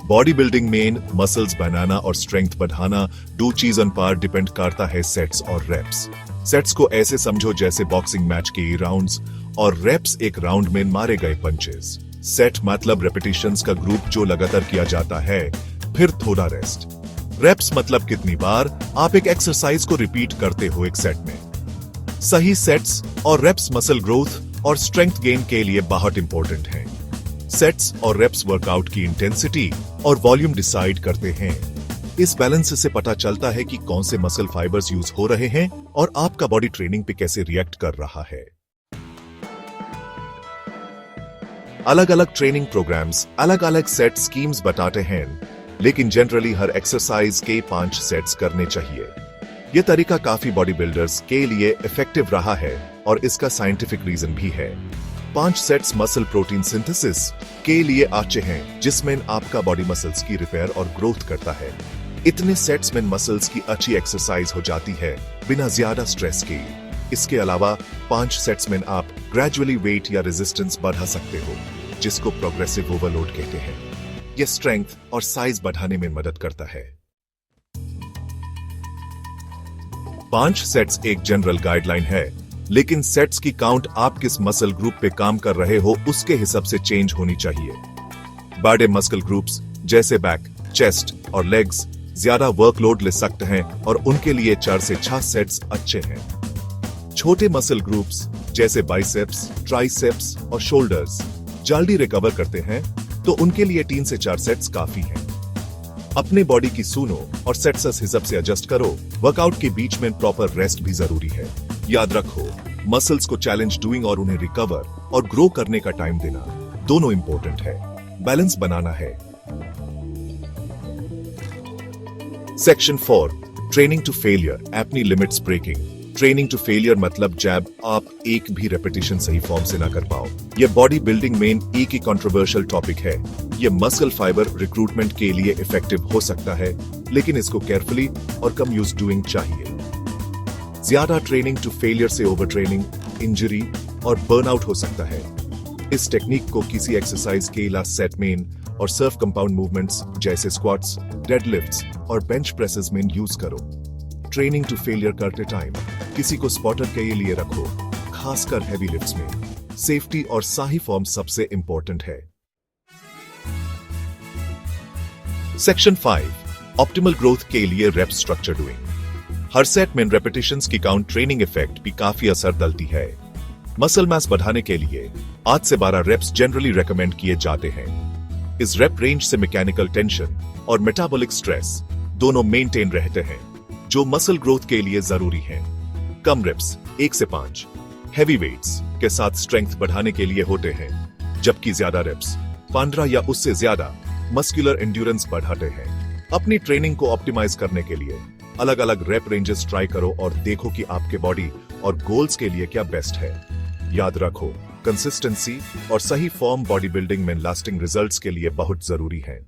Body building में muscles बनाना और strength बढ़ाना दो चीजों पर डिपेंड करता है, सेट्स और रेप्स। सेट्स को ऐसे समझो जैसे बॉक्सिंग मैच के राउंड्स, और रेप्स एक राउंड में मारे गए पंचेस। सेट मतलब रेपिटेशंस का ग्रुप जो लगातार किया जाता है, फिर थोड़ा रेस्ट। रेप्स मतलब कितनी बार आप एक एक्सरसाइज को रिपीट करते हो एक सेट में। सही सेट्स और रेप्स मसल ग्रोथ और स्ट्रेंथ गेन के लिए बहुत इंपॉर्टेंट हैं। सेट्स और रेप्स वर्कआउट की इंटेंसिटी और वॉल्यूम डिसाइड करते हैं। इस बैलेंस से पता चलता है कि कौन से मसल फाइबर्स यूज हो रहे हैं और आपका बॉडी ट्रेनिंग पे कैसे रिएक्ट कर रहा है। अलग अलग ट्रेनिंग प्रोग्राम्स अलग अलग सेट स्कीम्स बताते हैं, लेकिन जनरली हर एक्सरसाइज के 5 सेट्स करने चाहिए। यह तरीका काफी बॉडी बिल्डर्स के लिए इफेक्टिव रहा है और इसका साइंटिफिक रीजन भी है। 5 सेट्स मसल प्रोटीन सिंथेसिस के लिए अच्छे हैं, जिसमें आपका बॉडी मसल्स की रिपेयर और ग्रोथ करता है। इतने सेट्स में मसल्स की अच्छी एक्सरसाइज हो जाती है बिना ज्यादा स्ट्रेस के। इसके अलावा 5 सेट्स में आप ग्रेजुअली वेट या रेजिस्टेंस बढ़ा सकते हो, जिसको प्रोग्रेसिव ओवरलोड कहते हैं। यह स्ट्रेंथ और साइज बढ़ाने में मदद करता है। 5 सेट्स एक जनरल गाइडलाइन है, लेकिन सेट्स की काउंट आप किस मसल ग्रुप पे काम कर रहे हो उसके हिसाब से चेंज होनी चाहिए। बड़े मसल ग्रुप्स जैसे बैक, चेस्ट और लेग्स ज्यादा वर्कलोड ले सकते हैं और उनके लिए 4 से 6 सेट्स अच्छे हैं। छोटे मसल ग्रुप्स जैसे बाइसेप्स, ट्राइसेप्स और शोल्डर्स जल्दी रिकवर करते हैं, तो उनके लिए 3 से 4 सेट्स काफी हैं। अपने बॉडी की सुनो और सेट्स हिसाब से एडजस्ट करो। वर्कआउट के बीच में प्रॉपर रेस्ट भी जरूरी है। याद रखो, मसल्स को चैलेंज डूइंग और उन्हें रिकवर और ग्रो करने का टाइम देना दोनों इंपॉर्टेंट है। बैलेंस बनाना है। सेक्शन 4, ट्रेनिंग टू फेलियर, अपनी limits breaking. Training to failure मतलब जब आप एक भी रेपिटेशन सही फॉर्म से ना कर पाओ। यह बॉडी बिल्डिंग में एक ही कंट्रोवर्शियल टॉपिक है। यह मसल फाइबर रिक्रूटमेंट के लिए इफेक्टिव हो सकता है, लेकिन इसको केयरफुली और कम यूज डूइंग चाहिए। ज्यादा ट्रेनिंग टू फेलियर से ओवर ट्रेनिंग, इंजरी और बर्नआउट हो सकता है। इस टेक्निक को किसी एक्सरसाइज के लास्ट सेट में और सर्व कंपाउंड मूवमेंट्स जैसे स्क्वाट्स, डेडलिफ्ट्स और बेंच प्रेसेस में यूज करो। ट्रेनिंग टू फेलियर करते टाइम किसी को स्पॉटर के लिए रखो, खासकर हैवी लिफ्ट्स में। सेफ्टी और सही फॉर्म सबसे इंपॉर्टेंट है। सेक्शन 5, ऑप्टिमल ग्रोथ के लिए रेप स्ट्रक्चर डूइंग। हर सेट में रेपिटेशंस की काउंट ट्रेनिंग इफेक्ट भी काफी असर डालती है। मसल मास बढ़ाने के लिए 8 से 12 रेप्स जनरली रेकमेंड किए जाते हैं। इस रेप रेंज से मैकेनिकल टेंशन और मेटाबॉलिक स्ट्रेस दोनों मेंटेन रहते हैं, जो मसल ग्रोथ के लिए जरूरी है। कम रेप्स 1 से 5 हैवी वेट्स के साथ स्ट्रेंथ बढ़ाने के लिए होते हैं, जबकि ज्यादा रेप्स 15 या उससे ज्यादा मस्कुलर एंड्योरेंस बढ़ाते हैं। अपनी ट्रेनिंग को ऑप्टिमाइज करने के लिए अलग अलग रेप रेंजेस ट्राई करो और देखो कि आपके बॉडी और गोल्स के लिए क्या बेस्ट है। याद रखो, कंसिस्टेंसी और सही फॉर्म बॉडी बिल्डिंग में लास्टिंग रिजल्ट्स के लिए बहुत जरूरी है।